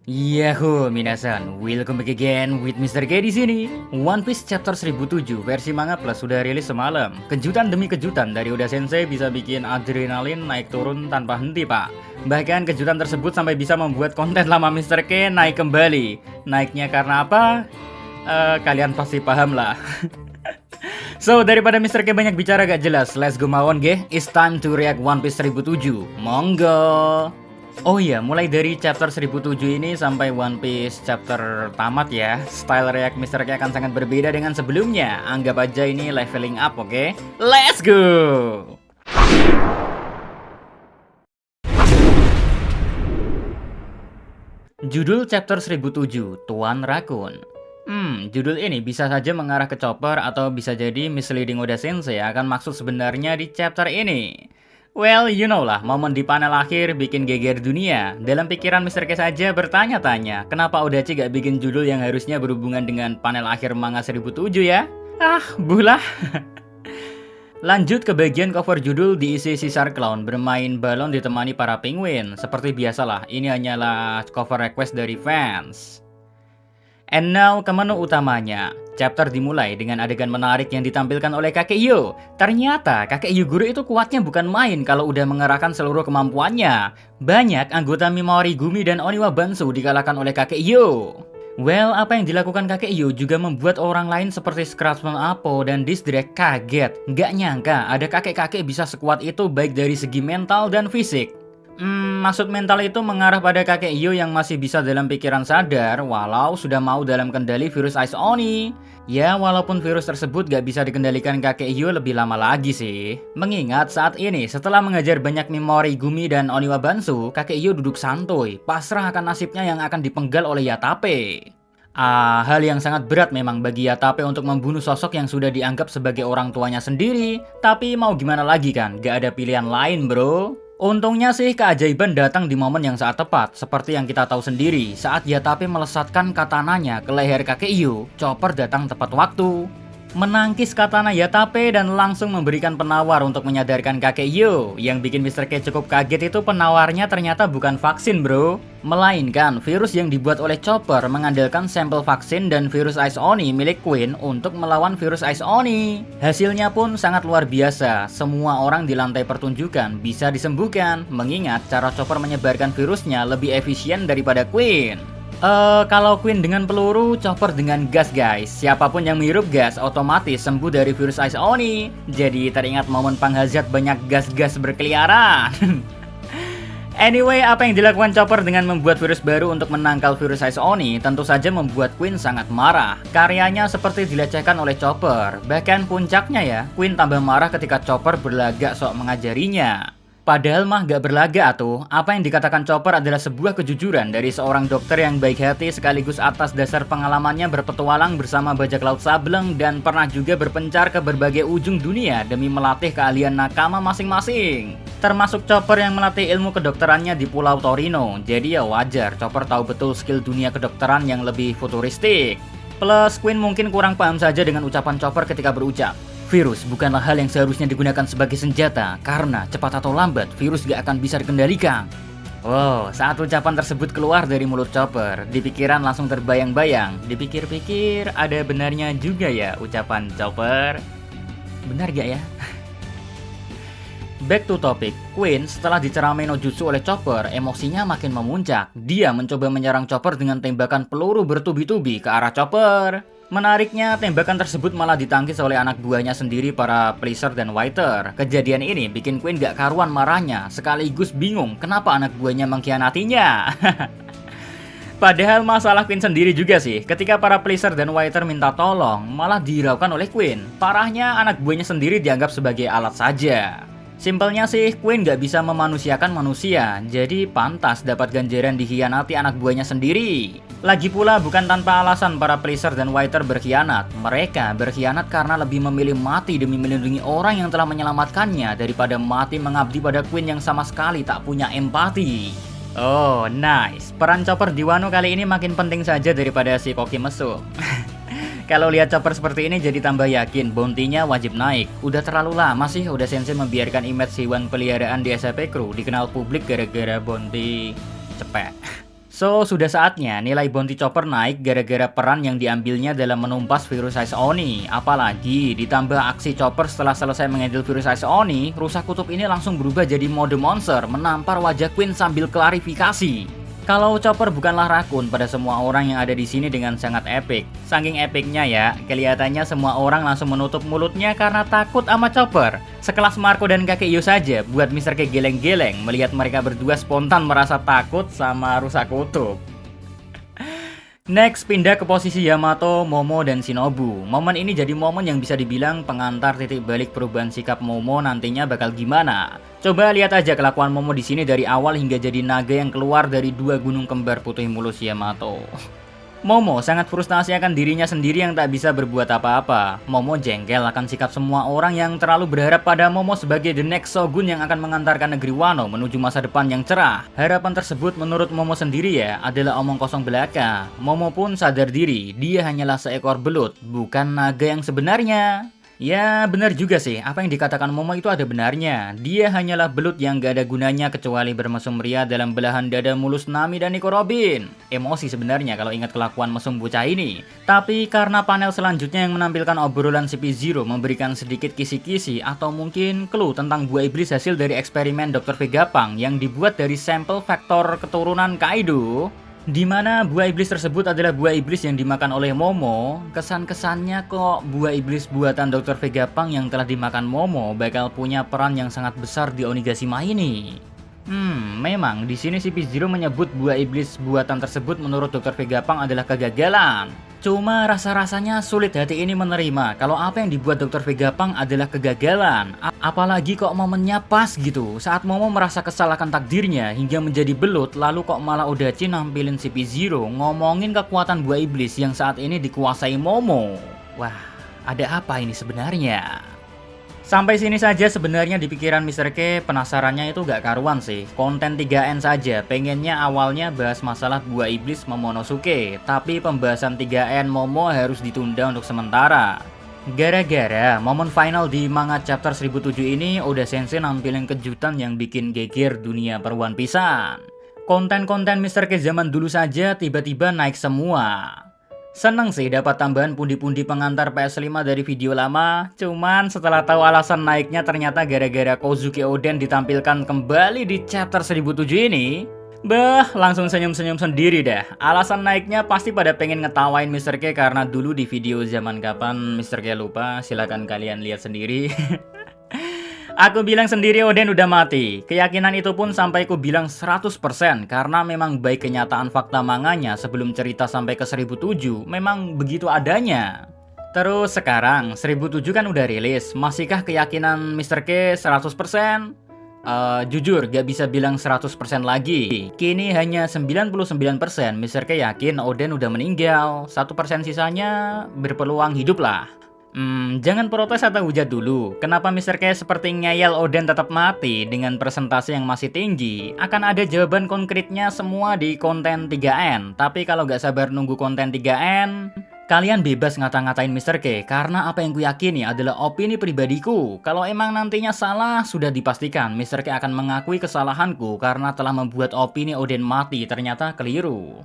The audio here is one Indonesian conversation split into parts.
Yahoo minasan, welcome back again with Mr. K di sini. One Piece chapter 1007 versi manga plus sudah rilis semalam. Kejutan demi kejutan dari Oda Sensei bisa bikin adrenalin naik turun tanpa henti, Pak. Bahkan kejutan tersebut sampai bisa membuat konten lama Mr. K naik kembali. Naiknya karena apa? Kalian pasti paham lah. So, daripada Mr. K banyak bicara gak jelas, let's go mawon ge. It's time to react One Piece 1007. Monggo. Oh iya, mulai dari chapter 1007 ini sampai One Piece chapter tamat ya, style react Mr. K akan sangat berbeda dengan sebelumnya. Anggap aja ini leveling up, oke? Let's go! Judul chapter 1007, Tuan Rakun. Judul ini bisa saja mengarah ke Chopper atau bisa jadi misleading Oda Sensei akan maksud sebenarnya di chapter ini. Well, you know lah, momen di panel akhir bikin geger dunia. Dalam pikiran Mr. K saja bertanya-tanya, kenapa Odachi gak bikin judul yang harusnya berhubungan dengan panel akhir manga 1007 ya? Bulah. Lanjut ke bagian cover judul diisi Caesar Clown bermain balon ditemani para penguin. Seperti biasalah, ini hanyalah cover request dari fans. And now ke menu utamanya. Chapter dimulai dengan adegan menarik yang ditampilkan oleh kakek Yo. Ternyata kakek Yuguru itu kuatnya bukan main kalau udah mengerahkan seluruh kemampuannya. Banyak anggota Mimori Gumi dan Oniwa Bansu dikalahkan oleh kakek Yo. Well, apa yang dilakukan kakek Yo juga membuat orang lain seperti Scratchman Apo dan Disdrake kaget. Nggak nyangka ada kakek-kakek bisa sekuat itu baik dari segi mental dan fisik. Maksud mental itu mengarah pada kakek Yo yang masih bisa dalam pikiran sadar walau sudah mau dalam kendali virus Ice Oni. Ya, walaupun virus tersebut gak bisa dikendalikan kakek Yo lebih lama lagi sih. Mengingat saat ini setelah mengajar banyak Mimori Gumi dan Oniwa Bansu, kakek Yo duduk santuy, pasrah akan nasibnya yang akan dipenggal oleh Yatape. Hal yang sangat berat memang bagi Yatape untuk membunuh sosok yang sudah dianggap sebagai orang tuanya sendiri. Tapi mau gimana lagi kan, gak ada pilihan lain bro. Untungnya sih keajaiban datang di momen yang saat tepat. Seperti yang kita tahu sendiri, saat Yatape melesatkan katananya ke leher kakek Yo, Chopper datang tepat waktu. Menangkis katana Yatape dan langsung memberikan penawar untuk menyadarkan kakek Yo. Yang bikin Mr. K cukup kaget itu penawarnya ternyata bukan vaksin bro, melainkan virus yang dibuat oleh Chopper mengandalkan sampel vaksin dan virus Ice Oni milik Queen untuk melawan virus Ice Oni. Hasilnya pun sangat luar biasa, semua orang di lantai pertunjukan bisa disembuhkan, mengingat cara Chopper menyebarkan virusnya lebih efisien daripada Queen. Kalau Queen dengan peluru, Chopper dengan gas guys. Siapapun yang menghirup gas otomatis sembuh dari virus Ice Oni. Jadi teringat momen Panghazard banyak gas-gas berkeliaran. Anyway, apa yang dilakukan Chopper dengan membuat virus baru untuk menangkal virus Ice Oni tentu saja membuat Queen sangat marah. Karyanya seperti dilecehkan oleh Chopper. Bahkan puncaknya ya, Queen tambah marah ketika Chopper berlagak sok mengajarinya. Padahal mah gak berlaga atuh, apa yang dikatakan Chopper adalah sebuah kejujuran dari seorang dokter yang baik hati sekaligus atas dasar pengalamannya berpetualang bersama bajak laut Sableng dan pernah juga berpencar ke berbagai ujung dunia demi melatih keahlian nakama masing-masing. Termasuk Chopper yang melatih ilmu kedokterannya di Pulau Torino, jadi ya wajar Chopper tahu betul skill dunia kedokteran yang lebih futuristik. Plus Queen mungkin kurang paham saja dengan ucapan Chopper ketika berucap, virus bukanlah hal yang seharusnya digunakan sebagai senjata, karena cepat atau lambat virus gak akan bisa dikendalikan. Wow, saat ucapan tersebut keluar dari mulut Chopper, di pikiran langsung terbayang-bayang. Dipikir-pikir, ada benarnya juga ya ucapan Chopper. Benar gak ya? Back to topic, Queen setelah diceramai no jutsu oleh Chopper, emosinya makin memuncak. Dia mencoba menyerang Chopper dengan tembakan peluru bertubi-tubi ke arah Chopper. Menariknya, tembakan tersebut malah ditangkis oleh anak buahnya sendiri para Pleaser dan Whiter. Kejadian ini bikin Queen gak karuan marahnya, sekaligus bingung kenapa anak buahnya mengkhianatinya. Padahal masalah Queen sendiri juga sih, ketika para Pleaser dan Whiter minta tolong, malah dihiraukan oleh Queen. Parahnya anak buahnya sendiri dianggap sebagai alat saja. Simpelnya sih, Queen gak bisa memanusiakan manusia, jadi pantas dapat ganjaran dikhianati anak buahnya sendiri. Lagi pula bukan tanpa alasan para Pleaser dan Whiter berkhianat. Mereka berkhianat karena lebih memilih mati demi melindungi orang yang telah menyelamatkannya daripada mati mengabdi pada Queen yang sama sekali tak punya empati. Oh, nice. Peran Chopper di Wano kali ini makin penting saja daripada si Koki Mesuk. Kalau lihat Chopper seperti ini jadi tambah yakin bounty-nya wajib naik. Udah terlalu lama sih Oda Sensei membiarkan image hewan peliharaan di SAP Crew dikenal publik gara-gara bounty cepet. So, sudah saatnya nilai bounty chopper naik gara-gara peran yang diambilnya dalam menumpas virus Ice Oni. Apalagi ditambah aksi chopper setelah selesai menghandle virus Ice Oni, rusa kutub ini langsung berubah jadi mode monster, menampar wajah Queen sambil klarifikasi. Kalau Chopper bukanlah rakun pada semua orang yang ada di sini dengan sangat epic. Saking epicnya ya, kelihatannya semua orang langsung menutup mulutnya karena takut sama Chopper. Sekelas Marco dan kakek Yo saja buat Mr. K geleng-geleng melihat mereka berdua spontan merasa takut sama rusa kutub. Next, pindah ke posisi Yamato, Momo, dan Shinobu. Momen ini jadi momen yang bisa dibilang pengantar titik balik perubahan sikap Momo nantinya bakal gimana. Coba lihat aja kelakuan Momo di sini dari awal hingga jadi naga yang keluar dari dua gunung kembar putih mulus Yamato. Momo sangat frustasi akan dirinya sendiri yang tak bisa berbuat apa-apa. Momo jengkel akan sikap semua orang yang terlalu berharap pada Momo sebagai the next shogun yang akan mengantarkan negeri Wano menuju masa depan yang cerah. Harapan tersebut menurut Momo sendiri ya adalah omong kosong belaka. Momo pun sadar diri, dia hanyalah seekor belut, bukan naga yang sebenarnya. Ya benar juga sih, apa yang dikatakan Momo itu ada benarnya. Dia hanyalah belut yang gak ada gunanya kecuali bermesum ria dalam belahan dada mulus Nami dan Nico Robin. Emosi sebenarnya kalau ingat kelakuan mesum bocah ini. Tapi karena panel selanjutnya yang menampilkan obrolan CP0 memberikan sedikit kisi-kisi atau mungkin clue tentang buah iblis hasil dari eksperimen Dr. Vegapunk yang dibuat dari sampel faktor keturunan Kaido, di mana buah iblis tersebut adalah buah iblis yang dimakan oleh Momo. Kesan-kesannya kok buah iblis buatan Dr. Vegapunk yang telah dimakan Momo bakal punya peran yang sangat besar di Onigashima ini. Memang di sini CP0 menyebut buah iblis buatan tersebut menurut Dr. Vegapunk adalah kegagalan. Cuma rasa-rasanya sulit hati ini menerima kalau apa yang dibuat Dr. Vegapunk adalah kegagalan. Apalagi kok momennya pas gitu, saat Momo merasa kesal akan takdirnya hingga menjadi belut, lalu kok malah Odachi nampilin CP0 ngomongin kekuatan buah iblis yang saat ini dikuasai Momo. Wah, ada apa ini sebenarnya? Sampai sini saja sebenarnya di pikiran Mr. K, penasarannya itu gak karuan sih. Konten 3N saja, pengennya awalnya bahas masalah buah iblis Momonosuke, tapi pembahasan 3N Momo harus ditunda untuk sementara. Gara-gara momen final di manga chapter 1007 ini, Oda Sensei nampilin kejutan yang bikin geger dunia per One Piece-an. Konten-konten Mr. K zaman dulu saja tiba-tiba naik semua. Seneng sih dapat tambahan pundi-pundi pengantar PS5 dari video lama, cuman setelah tahu alasan naiknya ternyata gara-gara Kozuki Oden ditampilkan kembali di chapter 1007 ini, langsung senyum-senyum sendiri dah. Alasan naiknya pasti pada pengen ngetawain Mr. K karena dulu di video zaman kapan Mr. K lupa, silahkan kalian lihat sendiri. Aku bilang sendiri Oden udah mati. Keyakinan itu pun sampai ku bilang 100% karena memang baik kenyataan fakta manganya sebelum cerita sampai ke 1007 memang begitu adanya. Terus sekarang 1007 kan udah rilis, masihkah keyakinan Mr. K 100%? Jujur gak bisa bilang 100% lagi. Kini hanya 99% Mr. K yakin Oden udah meninggal. 1% sisanya berpeluang hidup lah. Jangan protes atau hujat dulu. Kenapa Mr. K seperti ngeyel Oden tetap mati dengan presentasi yang masih tinggi? Akan ada jawaban konkretnya semua di konten 3N. Tapi kalau gak sabar nunggu konten 3N, kalian bebas ngata-ngatain Mr. K. Karena apa yang ku yakini adalah opini pribadiku. Kalau emang nantinya salah, sudah dipastikan Mr. K akan mengakui kesalahanku karena telah membuat opini Oden mati ternyata keliru.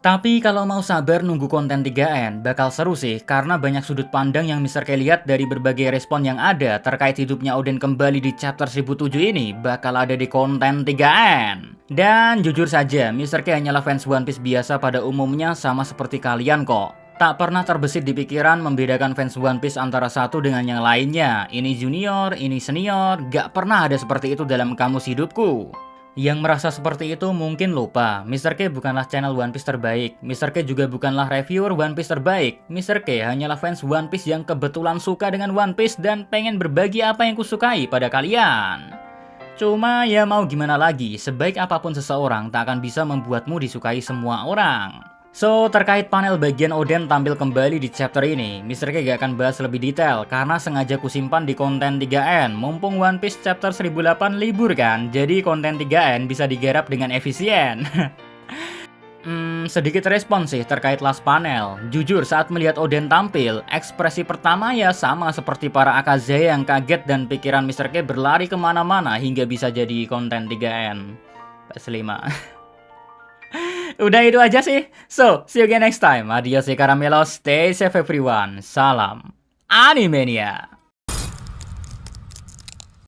Tapi kalau mau sabar nunggu konten 3N, bakal seru sih karena banyak sudut pandang yang Mr. K lihat dari berbagai respon yang ada terkait hidupnya Oden kembali di chapter 1007 ini bakal ada di konten 3N. Dan jujur saja, Mr. K hanyalah fans One Piece biasa pada umumnya sama seperti kalian kok. Tak pernah terbesit di pikiran membedakan fans One Piece antara satu dengan yang lainnya. Ini junior, ini senior, gak pernah ada seperti itu dalam kamus hidupku. Yang merasa seperti itu mungkin lupa, Mr. K bukanlah channel One Piece terbaik. Mr. K juga bukanlah reviewer One Piece terbaik. Mr. K hanyalah fans One Piece yang kebetulan suka dengan One Piece dan pengen berbagi apa yang kusukai pada kalian. Cuma ya mau gimana lagi, sebaik apapun seseorang tak akan bisa membuatmu disukai semua orang. So, terkait panel bagian Oden tampil kembali di chapter ini, Mr. K gak akan bahas lebih detail karena sengaja kusimpan di konten 3N. Mumpung One Piece chapter 1008 libur kan, jadi konten 3N bisa digarap dengan efisien. Sedikit respon sih terkait last panel. Jujur saat melihat Oden tampil, ekspresi pertama ya sama seperti para Akaze yang kaget dan pikiran Mr. K berlari kemana-mana hingga bisa jadi konten 3N. PS5. Udah itu aja sih. So, see you again next time. Adios, Caramelos. Stay safe everyone. Salam. Animania.